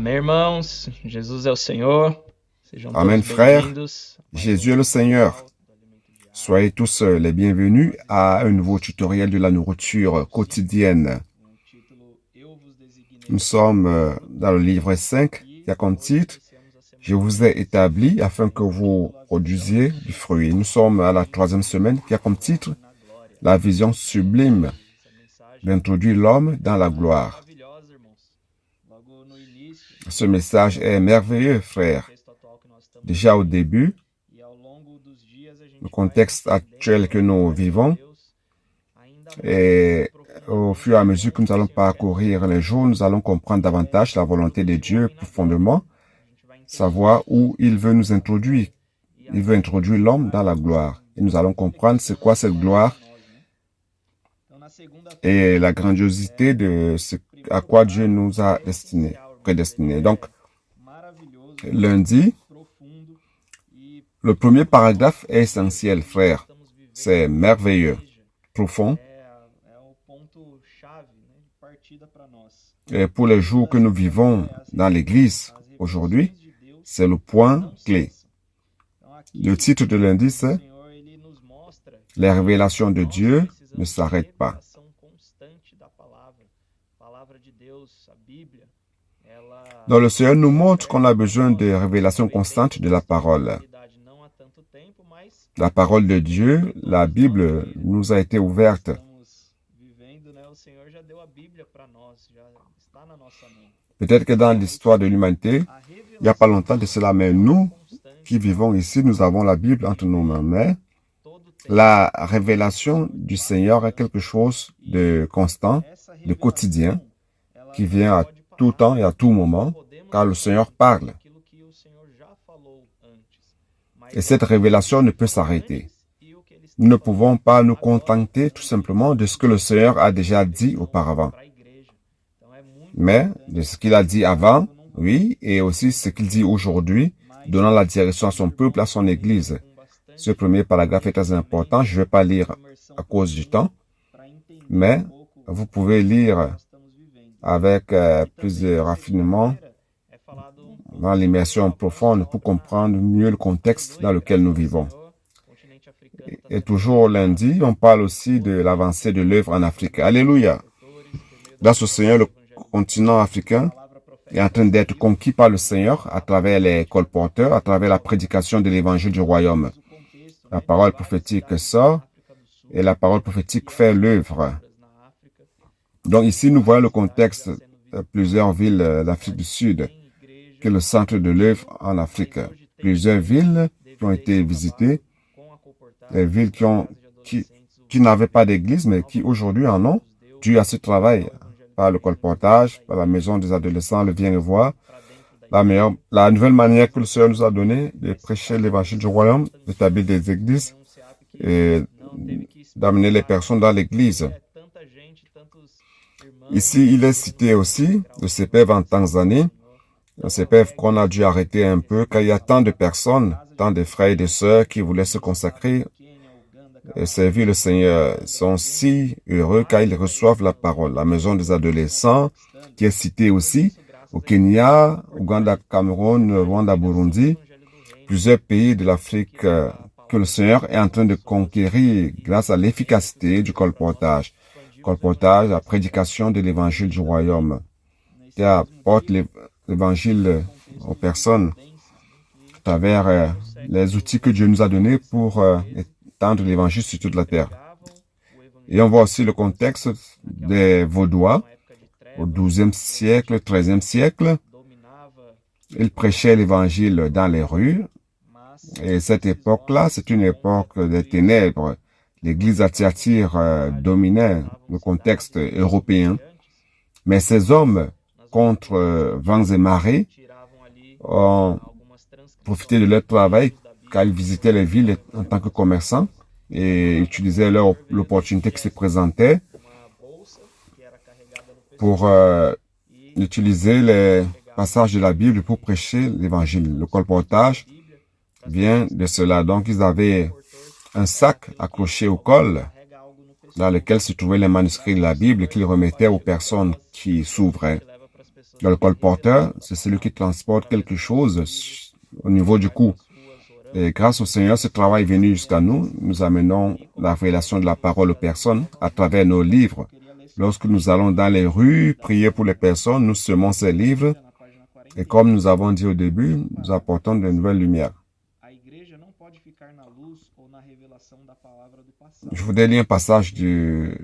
Amém, irmãos. Jesus é o Senhor. Sejam Amen, todos frères. bem-vindos. Jésus est le Seigneur. Soyez tous les bienvenus à un nouveau tutoriel de la nourriture quotidienne. Nous sommes dans le livre 5 qui a comme titre « Je vous ai établi afin que vous produisiez du fruit ». Nous sommes à la 3e semaine qui a comme titre « La vision sublime d'introduire l'homme dans la gloire ». Ce message est merveilleux, frères. Déjà au début, le contexte actuel que nous vivons, et au fur et à mesure que nous allons parcourir les jours, nous allons comprendre davantage la volonté de Dieu profondément, savoir où il veut nous introduire. Il veut introduire l'homme dans la gloire. Et nous allons comprendre c'est quoi cette gloire et la grandiosité de ce à quoi Dieu nous a prédestinés. Donc, lundi, le premier paragraphe est essentiel, frère. C'est merveilleux, profond. Et pour les jours que nous vivons dans l'Église aujourd'hui, c'est le point clé. Le titre de lundi, c'est « Les révélations de Dieu ne s'arrêtent pas ». Dans le Seigneur nous montre qu'on a besoin de révélations constantes de la parole. La parole de Dieu, la Bible, nous a été ouverte. Peut-être que dans l'histoire de l'humanité, il n'y a pas longtemps de cela, mais nous qui vivons ici, nous avons la Bible entre nos mains. Mais la révélation du Seigneur est quelque chose de constant, de quotidien, qui vient à tout temps et à tout moment, car le Seigneur parle. Et cette révélation ne peut s'arrêter. Nous ne pouvons pas nous contenter tout simplement de ce que le Seigneur a déjà dit auparavant. Mais de ce qu'il a dit avant, oui, et aussi ce qu'il dit aujourd'hui, donnant la direction à son peuple, à son Église. Ce premier paragraphe est très important. Je ne vais pas lire à cause du temps, mais vous pouvez lire avec plus de raffinement dans l'immersion profonde pour comprendre mieux le contexte dans lequel nous vivons. Et toujours lundi, on parle aussi de l'avancée de l'œuvre en Afrique. Alléluia! Grâce au Seigneur, le continent africain est en train d'être conquis par le Seigneur à travers les colporteurs, à travers la prédication de l'évangile du royaume. La parole prophétique sort et la parole prophétique fait l'œuvre. Donc ici, nous voyons le contexte de plusieurs villes d'Afrique du Sud, qui est le centre de l'œuvre en Afrique. Plusieurs villes qui ont été visitées, des villes qui n'avaient pas d'église, mais qui aujourd'hui en ont, dû à ce travail, par le colportage, par la maison des adolescents, le Viens et Voir, la nouvelle manière que le Seigneur nous a donnée de prêcher l'évangile du royaume, d'établir des églises et d'amener les personnes dans l'église. Ici, il est cité aussi le CPEV en Tanzanie, le CPEV qu'on a dû arrêter un peu, car il y a tant de personnes, tant de frères et de sœurs qui voulaient se consacrer et servir le Seigneur. Ils sont si heureux car ils reçoivent la parole. La maison des adolescents, qui est citée aussi, au Kenya, Ouganda, Cameroun, Rwanda, Burundi, plusieurs pays de l'Afrique que le Seigneur est en train de conquérir grâce à l'efficacité du colportage. Colportage, la prédication de l'évangile du royaume, qui apporte l'évangile aux personnes à travers les outils que Dieu nous a donnés pour étendre l'évangile sur toute la terre. Et on voit aussi le contexte des Vaudois au XIIe siècle, XIIIe siècle. Ils prêchaient l'évangile dans les rues. Et cette époque-là, c'est une époque des ténèbres. L'église à Thyatire dominait le contexte européen. Mais ces hommes, contre vents et marées, ont profité de leur travail car ils visitaient les villes en tant que commerçants et utilisaient l'opportunité qui se présentait pour utiliser les passages de la Bible pour prêcher l'évangile. Le colportage vient de cela. Donc, ils avaient un sac accroché au col dans lequel se trouvaient les manuscrits de la Bible qu'ils remettaient aux personnes qui s'ouvraient. Le colporteur, c'est celui qui transporte quelque chose au niveau du cou. Et grâce au Seigneur, ce travail est venu jusqu'à nous. Nous amenons la révélation de la parole aux personnes à travers nos livres. Lorsque nous allons dans les rues, prier pour les personnes, nous semons ces livres. Et comme nous avons dit au début, nous apportons de nouvelles lumières. Je voudrais lire un passage de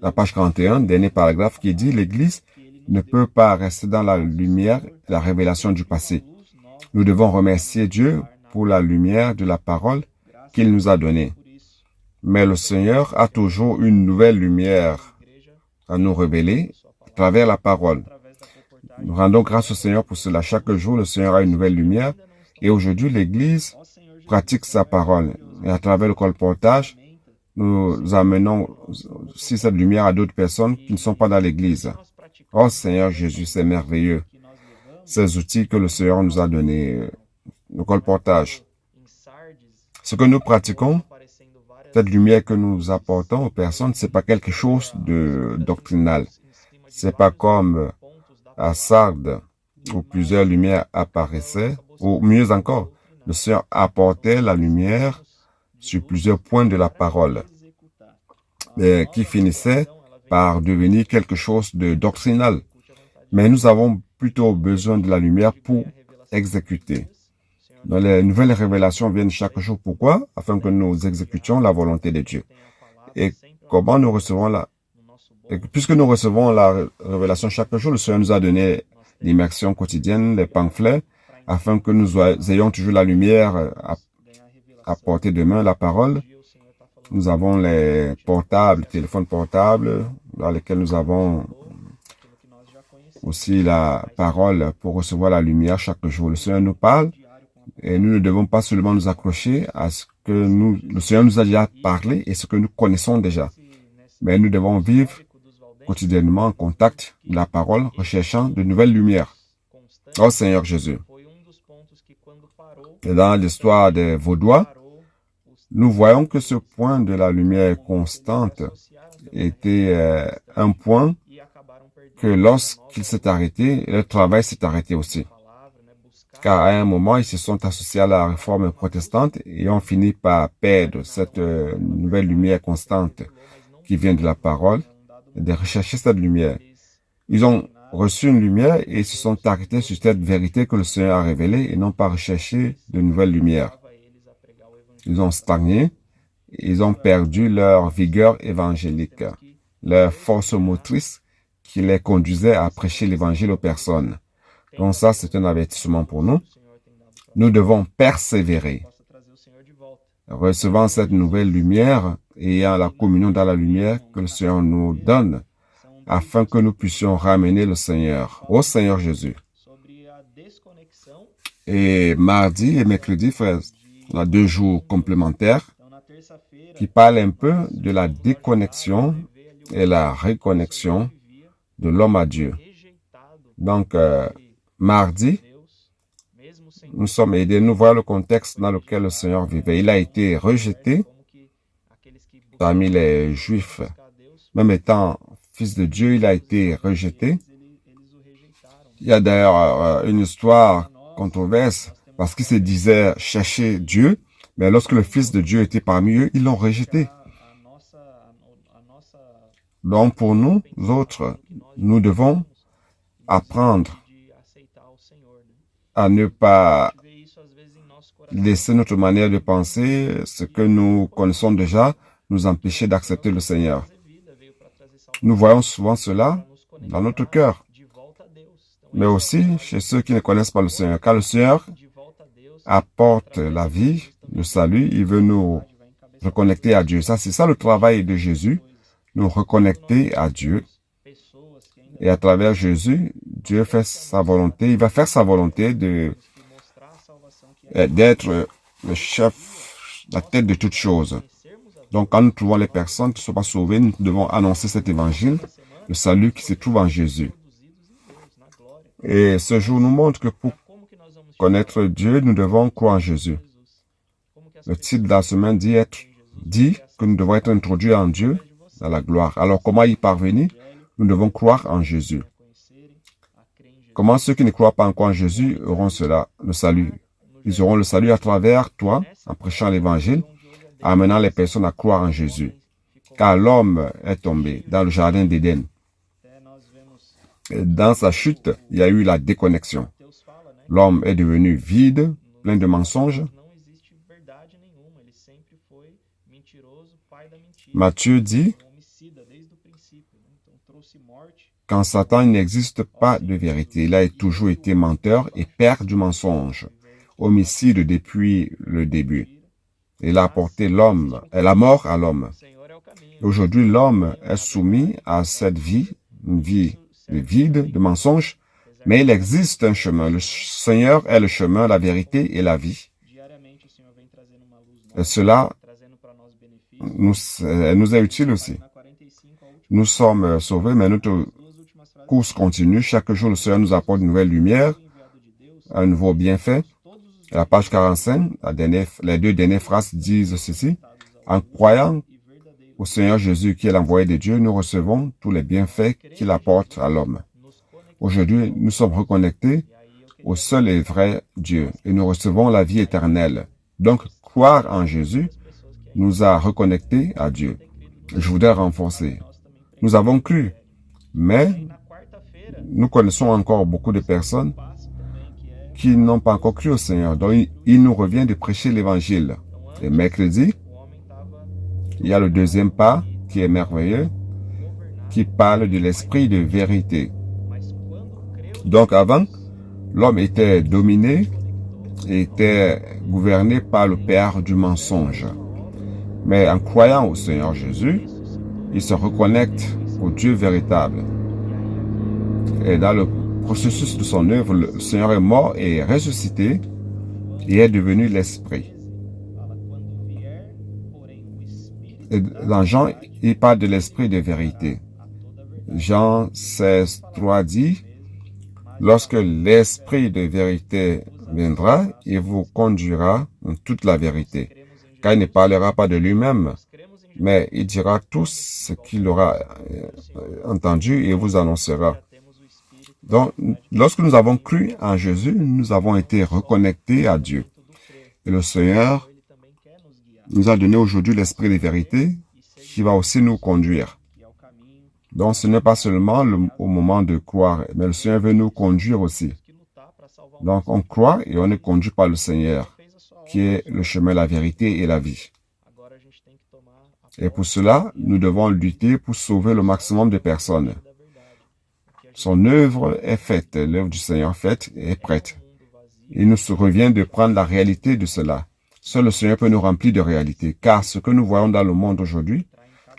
la page 41, dernier paragraphe, qui dit « L'Église ne peut pas rester dans la lumière et la révélation du passé. Nous devons remercier Dieu pour la lumière de la parole qu'il nous a donnée. Mais le Seigneur a toujours une nouvelle lumière à nous révéler à travers la parole. Nous rendons grâce au Seigneur pour cela. Chaque jour, le Seigneur a une nouvelle lumière. Et aujourd'hui, l'Église pratique sa parole. Et à travers le colportage, nous amenons aussi cette lumière à d'autres personnes qui ne sont pas dans l'Église. Oh Seigneur Jésus, c'est merveilleux. Ces outils que le Seigneur nous a donnés, le colportage. Ce que nous pratiquons, cette lumière que nous apportons aux personnes, c'est pas quelque chose de doctrinal. C'est pas comme à Sardes, où plusieurs lumières apparaissaient, ou mieux encore, le Seigneur apportait la lumière sur plusieurs points de la parole, qui finissait par devenir quelque chose de doctrinal. Mais nous avons plutôt besoin de la lumière pour exécuter. Donc, les nouvelles révélations viennent chaque jour. Pourquoi? Afin que nous exécutions la volonté de Dieu. Et comment nous recevons puisque nous recevons la révélation chaque jour, le Seigneur nous a donné l'immersion quotidienne, les pamphlets, afin que nous ayons toujours la lumière à portée de main, la parole. Nous avons les portables, téléphones portables, dans lesquels nous avons aussi la parole pour recevoir la lumière chaque jour. Le Seigneur nous parle et nous ne devons pas seulement nous accrocher à ce que le Seigneur nous a déjà parlé et ce que nous connaissons déjà. Mais nous devons vivre quotidiennement en contact de la parole, recherchant de nouvelles lumières. Oh Seigneur Jésus. Et dans l'histoire des Vaudois, nous voyons que ce point de la lumière constante était un point que lorsqu'il s'est arrêté, le travail s'est arrêté aussi. Car à un moment, ils se sont associés à la réforme protestante et ont fini par perdre cette nouvelle lumière constante qui vient de la parole, et de rechercher cette lumière. Ils ont reçu une lumière et se sont arrêtés sur cette vérité que le Seigneur a révélée et n'ont pas recherché de nouvelles lumières. Ils ont stagné, ils ont perdu leur vigueur évangélique, leur force motrice qui les conduisait à prêcher l'évangile aux personnes. Donc ça, c'est un avertissement pour nous. Nous devons persévérer, recevant cette nouvelle lumière et ayant la communion dans la lumière que le Seigneur nous donne, afin que nous puissions ramener le Seigneur, au Seigneur Jésus. Et mardi et mercredi, frères, on a 2 jours complémentaires qui parlent un peu de la déconnexion et la reconnexion de l'homme à Dieu. Donc, mardi, nous sommes aidés, nous voyons le contexte dans lequel le Seigneur vivait. Il a été rejeté parmi les Juifs. Même étant fils de Dieu, il a été rejeté. Il y a d'ailleurs une histoire controverse parce qu'ils se disaient chercher Dieu, mais lorsque le Fils de Dieu était parmi eux, ils l'ont rejeté. Donc pour nous autres, nous devons apprendre à ne pas laisser notre manière de penser, ce que nous connaissons déjà, nous empêcher d'accepter le Seigneur. Nous voyons souvent cela dans notre cœur, mais aussi chez ceux qui ne connaissent pas le Seigneur. Car le Seigneur apporte la vie, le salut, il veut nous reconnecter à Dieu. Ça, c'est ça le travail de Jésus, nous reconnecter à Dieu. Et à travers Jésus, Dieu fait sa volonté, il va faire sa volonté d'être le chef, la tête de toutes choses. Donc, quand nous trouvons les personnes qui ne sont pas sauvées, nous devons annoncer cet évangile, le salut qui se trouve en Jésus. Et ce jour nous montre que pour connaître Dieu, nous devons croire en Jésus. Le titre de la semaine dit que nous devons être introduits en Dieu, dans la gloire. Alors, comment y parvenir? Nous devons croire en Jésus. Comment ceux qui ne croient pas encore en Jésus auront cela, le salut? Ils auront le salut à travers toi, en prêchant l'évangile, amenant les personnes à croire en Jésus. Car l'homme est tombé dans le jardin d'Éden. Dans sa chute, il y a eu la déconnexion. L'homme est devenu vide, plein de mensonges. Matthieu dit, qu'en Satan, il n'existe pas de vérité. Il a toujours été menteur et père du mensonge, homicide depuis le début. Il a apporté l'homme, la mort à l'homme. Aujourd'hui, l'homme est soumis à cette vie, une vie de vide, de mensonge, mais il existe un chemin. Le Seigneur est le chemin, la vérité et la vie. Et cela nous est utile aussi. Nous sommes sauvés, mais notre course continue. Chaque jour, le Seigneur nous apporte une nouvelle lumière, un nouveau bienfait. À la page 45, les deux dernières phrases disent ceci. En croyant au Seigneur Jésus, qui est l'envoyé de Dieu, nous recevons tous les bienfaits qu'il apporte à l'homme. Aujourd'hui, nous sommes reconnectés au seul et vrai Dieu et nous recevons la vie éternelle. Donc, croire en Jésus nous a reconnectés à Dieu. Je voudrais renforcer. Nous avons cru, mais nous connaissons encore beaucoup de personnes qui n'ont pas encore cru au Seigneur. Donc, il nous revient de prêcher l'Évangile. Et mercredi, il y a le deuxième pas qui est merveilleux, qui parle de l'esprit de vérité. Donc avant, l'homme était dominé, était gouverné par le père du mensonge. Mais en croyant au Seigneur Jésus, il se reconnecte au Dieu véritable. Et dans le processus de son œuvre, le Seigneur est mort et ressuscité et est devenu l'Esprit. Et dans Jean, il parle de l'Esprit de vérité. Jean 16, 3 dit, « Lorsque l'Esprit de vérité viendra, il vous conduira dans toute la vérité, car il ne parlera pas de lui-même, mais il dira tout ce qu'il aura entendu et vous annoncera. » Donc, lorsque nous avons cru en Jésus, nous avons été reconnectés à Dieu. Et le Seigneur nous a donné aujourd'hui l'esprit de vérité qui va aussi nous conduire. Donc, ce n'est pas seulement au moment de croire, mais le Seigneur veut nous conduire aussi. Donc, on croit et on est conduit par le Seigneur, qui est le chemin, la vérité et la vie. Et pour cela, nous devons lutter pour sauver le maximum de personnes. Son œuvre est faite, l'œuvre du Seigneur faite est prête. Il nous revient de prendre la réalité de cela. Seul le Seigneur peut nous remplir de réalité, car ce que nous voyons dans le monde aujourd'hui,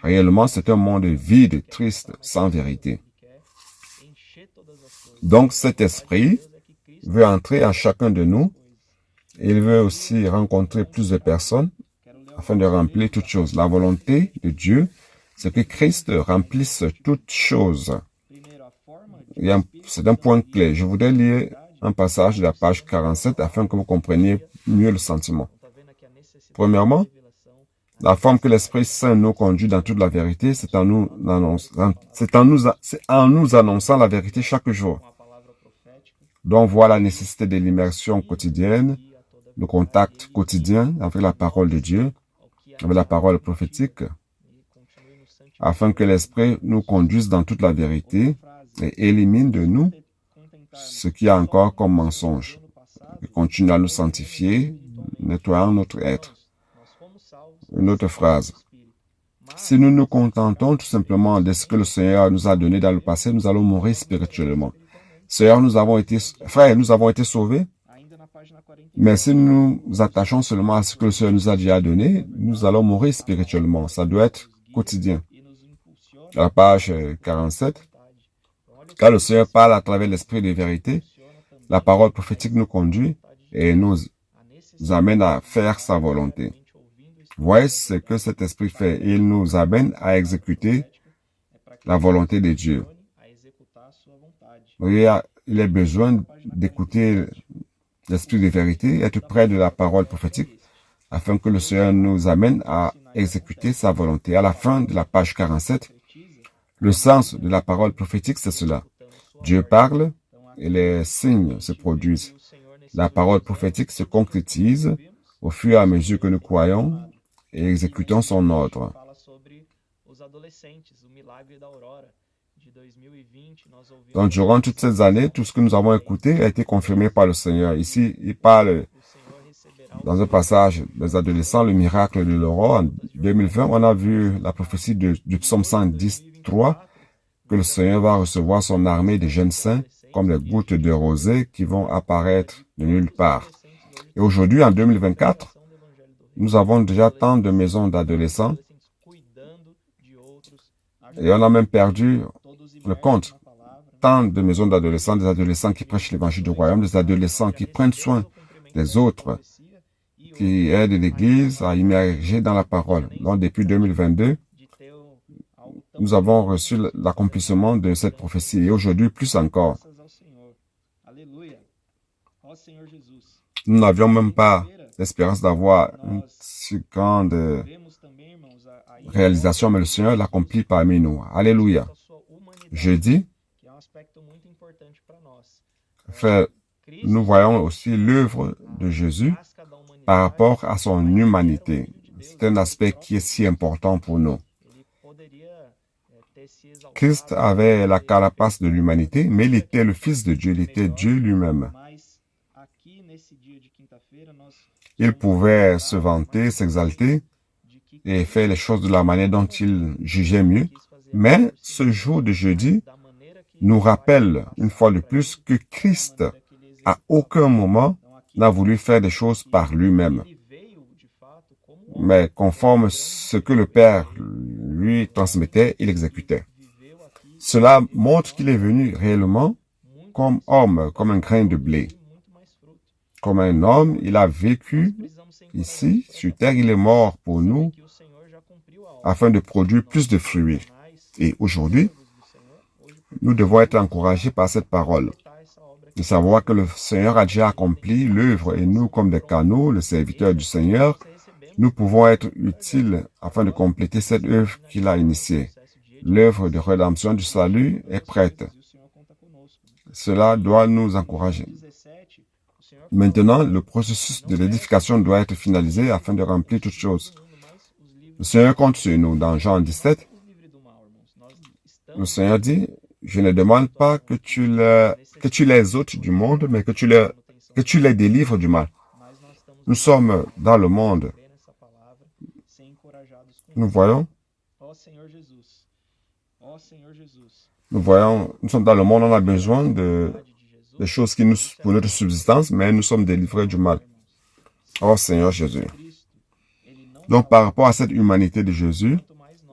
réellement, c'est un monde vide, triste, sans vérité. Donc, cet esprit veut entrer en chacun de nous. Il veut aussi rencontrer plus de personnes afin de remplir toutes choses. La volonté de Dieu, c'est que Christ remplisse toutes choses. C'est un point clé. Je voudrais lire un passage de la page 47 afin que vous compreniez mieux le sentiment. Premièrement, la forme que l'Esprit Saint nous conduit dans toute la vérité, c'est en nous annonçant la vérité chaque jour. Donc, on voit la nécessité de l'immersion quotidienne, le contact quotidien avec la parole de Dieu, avec la parole prophétique, afin que l'Esprit nous conduise dans toute la vérité et élimine de nous ce qu'il y a encore comme mensonge, et continue à nous sanctifier, nettoyant notre être. Une autre phrase. Si nous nous contentons tout simplement de ce que le Seigneur nous a donné dans le passé, nous allons mourir spirituellement. Seigneur, nous avons été sauvés, mais si nous nous attachons seulement à ce que le Seigneur nous a déjà donné, nous allons mourir spirituellement. Ça doit être quotidien. À la page 47, car le Seigneur parle à travers l'esprit de vérité, la parole prophétique nous conduit et nous amène à faire sa volonté. Voyez ce que cet esprit fait. Il nous amène à exécuter la volonté de Dieu. Il est besoin d'écouter l'esprit de vérité, être près de la parole prophétique, afin que le Seigneur nous amène à exécuter sa volonté. À la fin de la page 47, le sens de la parole prophétique, c'est cela. Dieu parle et les signes se produisent. La parole prophétique se concrétise au fur et à mesure que nous croyons et exécutons son ordre. Donc, durant toutes ces années, tout ce que nous avons écouté a été confirmé par le Seigneur. Ici, il parle dans un passage des adolescents, le miracle de l'aurore. En 2020, on a vu la prophétie du psaume 110:3, que le Seigneur va recevoir son armée de jeunes saints comme les gouttes de rosée qui vont apparaître de nulle part. Et aujourd'hui, en 2024, nous avons déjà tant de maisons d'adolescents et on a même perdu le compte. Tant de maisons d'adolescents, des adolescents qui prêchent l'évangile du royaume, des adolescents qui prennent soin des autres, qui aident l'Église à immerger dans la parole. Donc, depuis 2022, nous avons reçu l'accomplissement de cette prophétie et aujourd'hui, plus encore. Nous n'avions même pas l'espérance d'avoir une si grande réalisation, mais le Seigneur l'accomplit parmi nous. Alléluia. Jeudi, nous voyons aussi l'œuvre de Jésus par rapport à son humanité. C'est un aspect qui est si important pour nous. Christ avait la carapace de l'humanité, mais il était le Fils de Dieu, il était Dieu lui-même. Il pouvait se vanter, s'exalter et faire les choses de la manière dont il jugeait mieux. Mais ce jour de jeudi nous rappelle une fois de plus que Christ, à aucun moment, n'a voulu faire des choses par lui-même, mais conforme ce que le Père lui transmettait, il exécutait. Cela montre qu'il est venu réellement comme homme, comme un grain de blé. Comme un homme, il a vécu ici, sur terre, il est mort pour nous, afin de produire plus de fruits. Et aujourd'hui, nous devons être encouragés par cette parole, de savoir que le Seigneur a déjà accompli l'œuvre et nous, comme des canaux, les serviteurs du Seigneur, nous pouvons être utiles afin de compléter cette œuvre qu'il a initiée. L'œuvre de rédemption du salut est prête. Cela doit nous encourager. Maintenant, le processus de l'édification doit être finalisé afin de remplir toutes choses. Le Seigneur compte sur nous. Dans Jean 17, le Seigneur dit, je ne demande pas que tu les ôtes du monde, mais que tu les délivres du mal. Nous sommes dans le monde. Nous sommes dans le monde, on a besoin de choses qui nous, pour notre subsistance, mais nous sommes délivrés du mal. Oh Seigneur Jésus. Donc, par rapport à cette humanité de Jésus,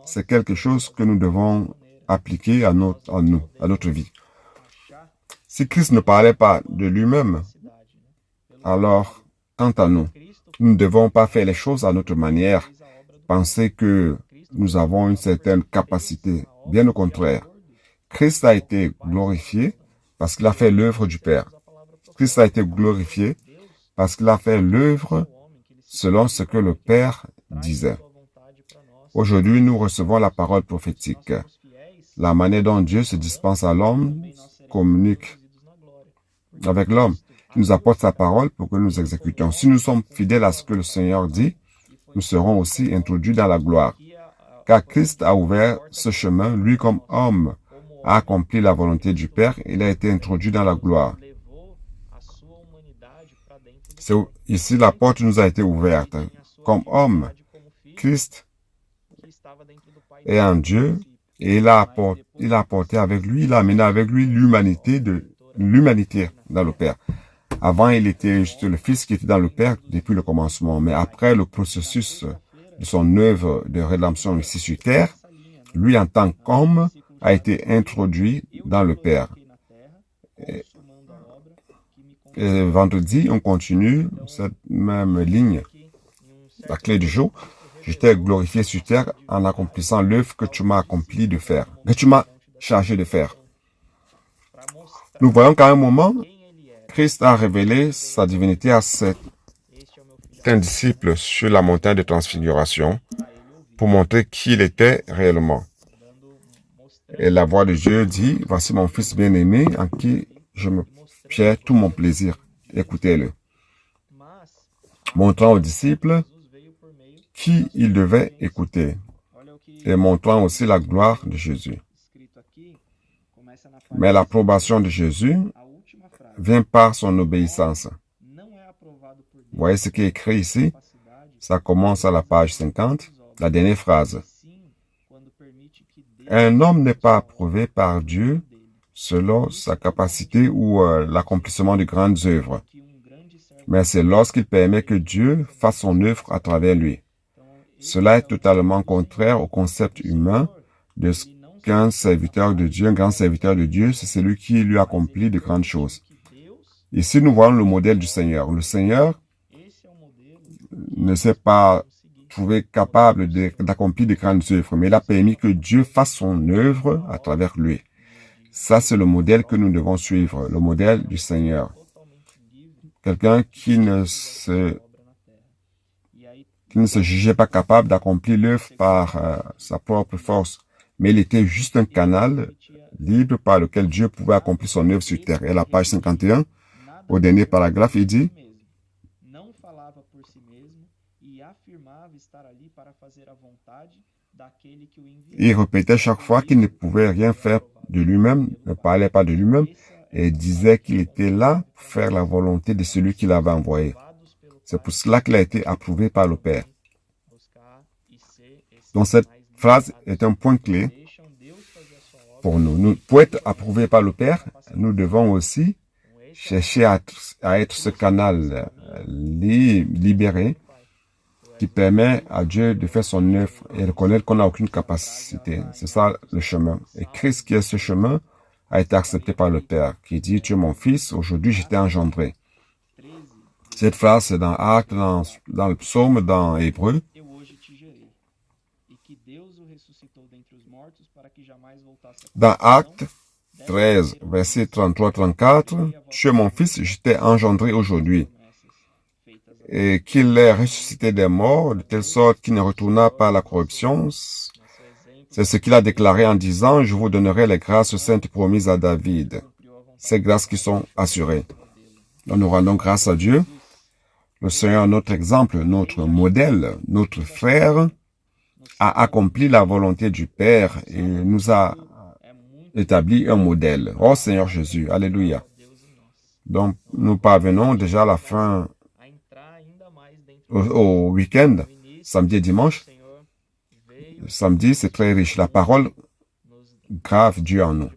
c'est quelque chose que nous devons appliquer à notre vie. Si Christ ne parlait pas de lui-même, alors, quant à nous, nous ne devons pas faire les choses à notre manière, penser que nous avons une certaine capacité. Bien au contraire, Christ a été glorifié parce qu'il a fait l'œuvre du Père. Christ a été glorifié parce qu'il a fait l'œuvre selon ce que le Père disait. Aujourd'hui, nous recevons la parole prophétique. La manière dont Dieu se dispense à l'homme communique avec l'homme. Il nous apporte sa parole pour que nous exécutions. Si nous sommes fidèles à ce que le Seigneur dit, nous serons aussi introduits dans la gloire. Car Christ a ouvert ce chemin, lui comme homme, a accompli la volonté du Père, il a été introduit dans la gloire. Ici, la porte nous a été ouverte. Comme homme, Christ est un Dieu et il a apporté avec lui, il a amené avec lui l'humanité dans le Père. Avant, il était juste le Fils qui était dans le Père depuis le commencement, mais après le processus de son œuvre de rédemption ici sur terre, lui en tant qu'homme a été introduit dans le Père. Et vendredi, on continue cette même ligne, la clé du jour. Je t'ai glorifié sur terre en accomplissant l'œuvre que tu m'as accompli de faire, que tu m'as chargé de faire. Nous voyons qu'à un moment, Christ a révélé sa divinité à certains disciples sur la montagne de transfiguration pour montrer qui il était réellement. Et la voix de Dieu dit, « Voici mon Fils bien-aimé en qui je me J'ai tout mon plaisir. Écoutez-le. Montrant aux disciples qui ils devaient écouter et montrant aussi la gloire de Jésus. Mais l'approbation de Jésus vient par son obéissance. Vous voyez ce qui est écrit ici? Ça commence à la page 50, la dernière phrase. Un homme n'est pas approuvé par Dieu selon sa capacité ou l'accomplissement de grandes œuvres, mais c'est lorsqu'il permet que Dieu fasse son œuvre à travers lui. Cela est totalement contraire au concept humain de ce qu'un serviteur de Dieu, un grand serviteur de Dieu, c'est celui qui lui accomplit de grandes choses. Ici, nous voyons le modèle du Seigneur. Le Seigneur ne s'est pas trouvé capable d'accomplir de grandes œuvres, mais il a permis que Dieu fasse son œuvre à travers lui. Ça, c'est le modèle que nous devons suivre, le modèle du Seigneur. Quelqu'un qui ne se jugeait pas capable d'accomplir l'œuvre par sa propre force, mais il était juste un canal libre par lequel Dieu pouvait accomplir son œuvre sur terre. Et à la page 51, au dernier paragraphe, il dit: il répétait chaque fois qu'il ne pouvait rien faire de lui-même, ne parlait pas de lui-même, et disait qu'il était là pour faire la volonté de celui qui l'avait envoyé. C'est pour cela qu'il a été approuvé par le Père. Donc cette phrase est un point clé pour nous. Pour être approuvé par le Père, nous devons aussi chercher à être ce canal libéré qui permet à Dieu de faire son œuvre et reconnaître qu'on n'a aucune capacité. C'est ça le chemin. Et Christ, qui est ce chemin, a été accepté par le Père, qui dit: tu es mon fils, aujourd'hui je t'ai engendré. Cette phrase, c'est dans Actes, dans le psaume, dans Hébreu. Dans Actes 13, verset 33-34, tu es mon fils, je t'ai engendré aujourd'hui. Et qu'il est ressuscité des morts, de telle sorte qu'il ne retourna pas à la corruption. C'est ce qu'il a déclaré en disant: je vous donnerai les grâces saintes promises à David. Ces grâces qui sont assurées. Nous rendons grâce à Dieu. Le Seigneur, notre exemple, notre modèle, notre frère, a accompli la volonté du Père et nous a établi un modèle. Oh Seigneur Jésus, alléluia. Donc, nous parvenons déjà à la fin au week-end, samedi et dimanche. Samedi, c'est très riche. La parole grave Dieu en nous.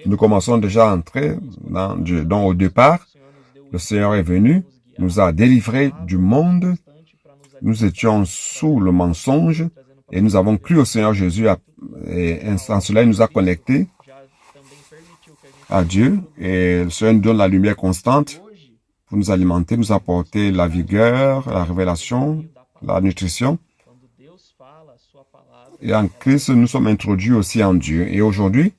Nous commençons déjà à entrer dans Dieu. Donc, au départ, le Seigneur est venu, nous a délivrés du monde. Nous étions sous le mensonge et nous avons cru au Seigneur Jésus et en cela, il nous a connectés à Dieu et le Seigneur nous donne la lumière constante pour nous alimenter, nous apporter la vigueur, la révélation, la nutrition. Et en Christ, nous sommes introduits aussi en Dieu. Et aujourd'hui,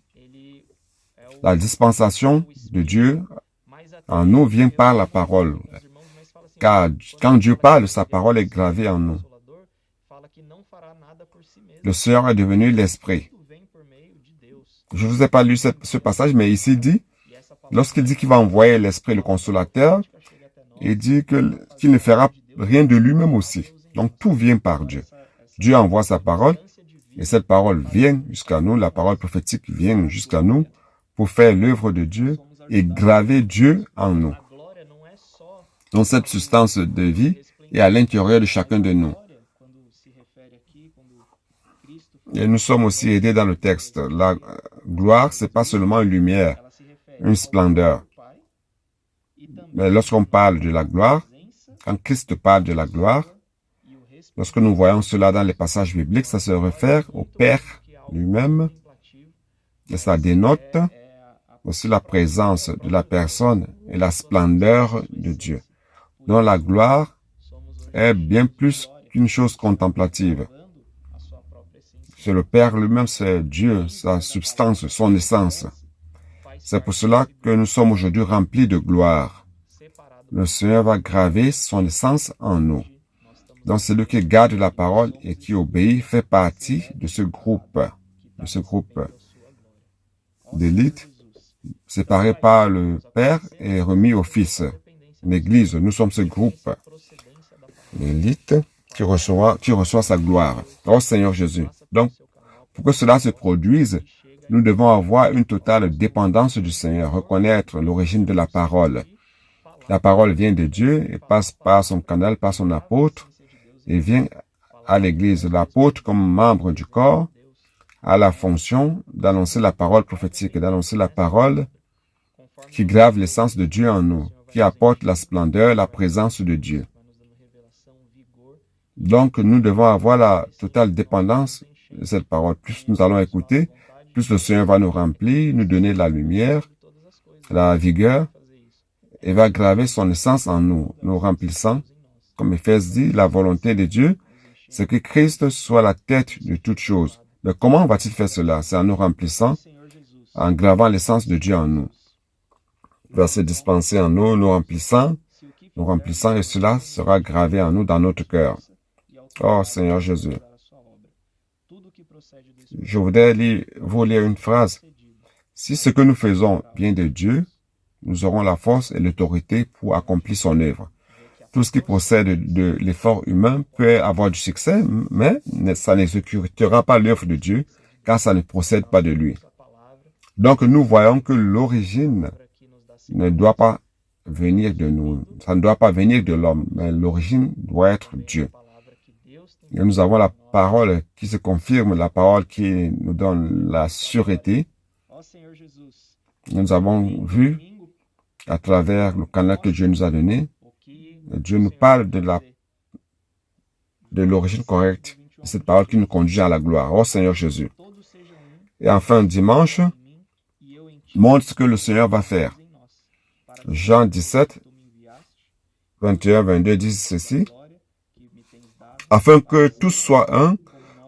la dispensation de Dieu en nous vient par la parole. Car quand Dieu parle, sa parole est gravée en nous. Le Seigneur est devenu l'Esprit. Je ne vous ai pas lu ce passage, mais ici dit, lorsqu'il dit qu'il va envoyer l'Esprit, le Consolateur, il dit qu'il ne fera rien de lui-même aussi. Donc tout vient par Dieu. Dieu envoie sa parole, et cette parole vient jusqu'à nous, la parole prophétique vient jusqu'à nous pour faire l'œuvre de Dieu et graver Dieu en nous. Donc cette substance de vie est à l'intérieur de chacun de nous. Et nous sommes aussi aidés dans le texte. La gloire, c'est pas seulement une lumière, une splendeur. Mais lorsqu'on parle de la gloire, quand Christ parle de la gloire, lorsque nous voyons cela dans les passages bibliques, ça se réfère au Père lui-même. Et ça dénote aussi la présence de la personne et la splendeur de Dieu. Donc la gloire est bien plus qu'une chose contemplative. C'est le Père lui-même, c'est Dieu, sa substance, son essence. C'est pour cela que nous sommes aujourd'hui remplis de gloire. Le Seigneur va graver son essence en nous. Donc celui qui garde la parole et qui obéit fait partie de ce groupe d'élite. séparé par le Père et remis au Fils. L'Église, nous sommes ce groupe, l'élite, qui reçoit sa gloire. Oh Seigneur Jésus. Donc, pour que cela se produise, nous devons avoir une totale dépendance du Seigneur, reconnaître l'origine de la parole. La parole vient de Dieu et passe par son canal, par son apôtre, et vient à l'Église. L'apôtre, comme membre du corps, a la fonction d'annoncer la parole prophétique, d'annoncer la parole qui grave l'essence de Dieu en nous, qui apporte la splendeur, la présence de Dieu. Donc, nous devons avoir la totale dépendance de cette parole. Plus nous allons écouter, plus le Seigneur va nous remplir, nous donner la lumière, la vigueur, et va graver son essence en nous, nous remplissant. Comme Éphèse dit, la volonté de Dieu, c'est que Christ soit la tête de toutes choses. Mais comment va-t-il faire cela? C'est en nous remplissant, en gravant l'essence de Dieu en nous. Il va se dispenser en nous, nous remplissant, et cela sera gravé en nous dans notre cœur. Oh Seigneur Jésus. Je voudrais vous lire une phrase. Si ce que nous faisons vient de Dieu, nous aurons la force et l'autorité pour accomplir son œuvre. Tout ce qui procède de l'effort humain peut avoir du succès, mais ça n'exécutera pas l'œuvre de Dieu, car ça ne procède pas de lui. Donc nous voyons que l'origine ne doit pas venir de nous. Ça ne doit pas venir de l'homme, mais l'origine doit être Dieu. Et nous avons la parole qui se confirme, la parole qui nous donne la sûreté. Nous avons vu à travers le canal que Dieu nous a donné, Dieu nous parle de l'origine correcte de cette parole qui nous conduit à la gloire. Oh Seigneur Jésus. Et enfin, dimanche, montre ce que le Seigneur va faire. Jean 17, 21, 22 disent ceci. Afin que tous soient un,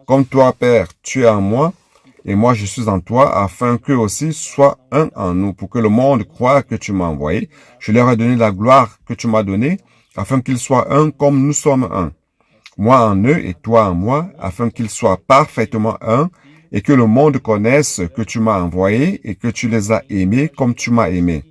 comme toi, Père, tu es en moi, et moi je suis en toi, afin qu'eux aussi soient un en nous, pour que le monde croie que tu m'as envoyé. Je leur ai donné la gloire que tu m'as donnée, afin qu'ils soient un comme nous sommes un. Moi en eux et toi en moi, afin qu'ils soient parfaitement un, et que le monde connaisse que tu m'as envoyé et que tu les as aimés comme tu m'as aimé.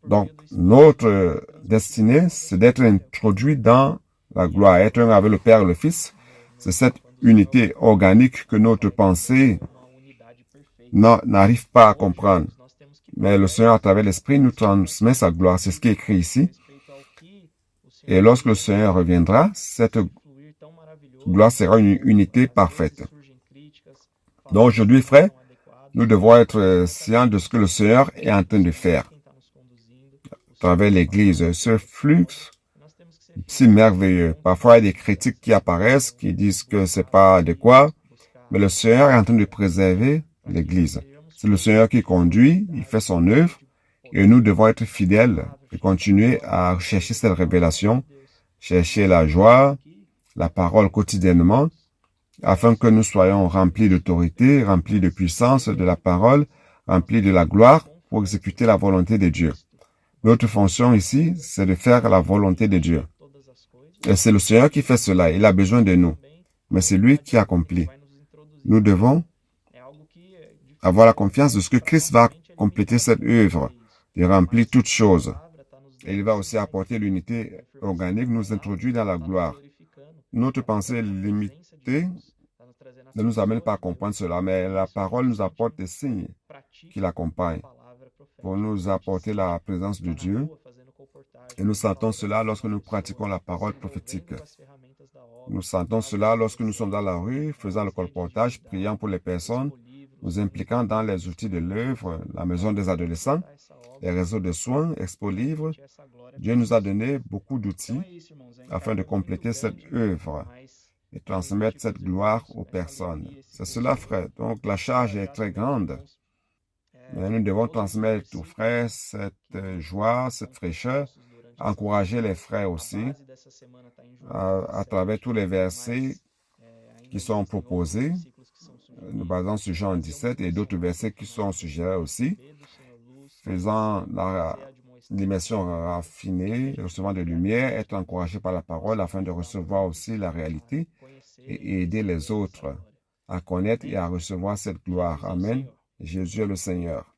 Donc, notre destinée, c'est d'être introduit dans la gloire, être un avec le Père et le Fils. C'est cette unité organique que notre pensée n'arrive pas à comprendre. Mais le Seigneur, à travers l'Esprit, nous transmet sa gloire. C'est ce qui est écrit ici. Et lorsque le Seigneur reviendra, cette gloire sera une unité parfaite. Donc aujourd'hui, frères, nous devons être scients de ce que le Seigneur est en train de faire à travers l'Église. Ce flux si merveilleux. Parfois, il y a des critiques qui apparaissent, qui disent que c'est pas adéquat, mais le Seigneur est en train de préserver l'Église. C'est le Seigneur qui conduit, il fait son œuvre, et nous devons être fidèles et continuer à chercher cette révélation, chercher la joie, la parole quotidiennement, afin que nous soyons remplis d'autorité, remplis de puissance de la parole, remplis de la gloire pour exécuter la volonté de Dieu. Notre fonction ici, c'est de faire la volonté de Dieu. Et c'est le Seigneur qui fait cela. Il a besoin de nous. Mais c'est lui qui accomplit. Nous devons avoir la confiance de ce que Christ va compléter cette œuvre, de remplir toutes choses. Et il va aussi apporter l'unité organique, nous introduire dans la gloire. Notre pensée limitée ne nous amène pas à comprendre cela, mais la parole nous apporte des signes qui l'accompagnent pour nous apporter la présence de Dieu. Et nous sentons cela lorsque nous pratiquons la parole prophétique. Nous sentons cela lorsque nous sommes dans la rue, faisant le colportage, priant pour les personnes, nous impliquant dans les outils de l'œuvre, la maison des adolescents, les réseaux de soins, Expo Livre. Dieu nous a donné beaucoup d'outils afin de compléter cette œuvre et transmettre cette gloire aux personnes. C'est cela, frère. Donc, la charge est très grande. Mais nous devons transmettre aux frères cette joie, cette fraîcheur, encourager les frères aussi à travers tous les versets qui sont proposés. Nous basons sur Jean 17 et d'autres versets qui sont suggérés aussi, faisant l'immersion raffinée, recevant de lumière, être encouragé par la parole afin de recevoir aussi la réalité et aider les autres à connaître et à recevoir cette gloire. Amen. Jésus est le Seigneur.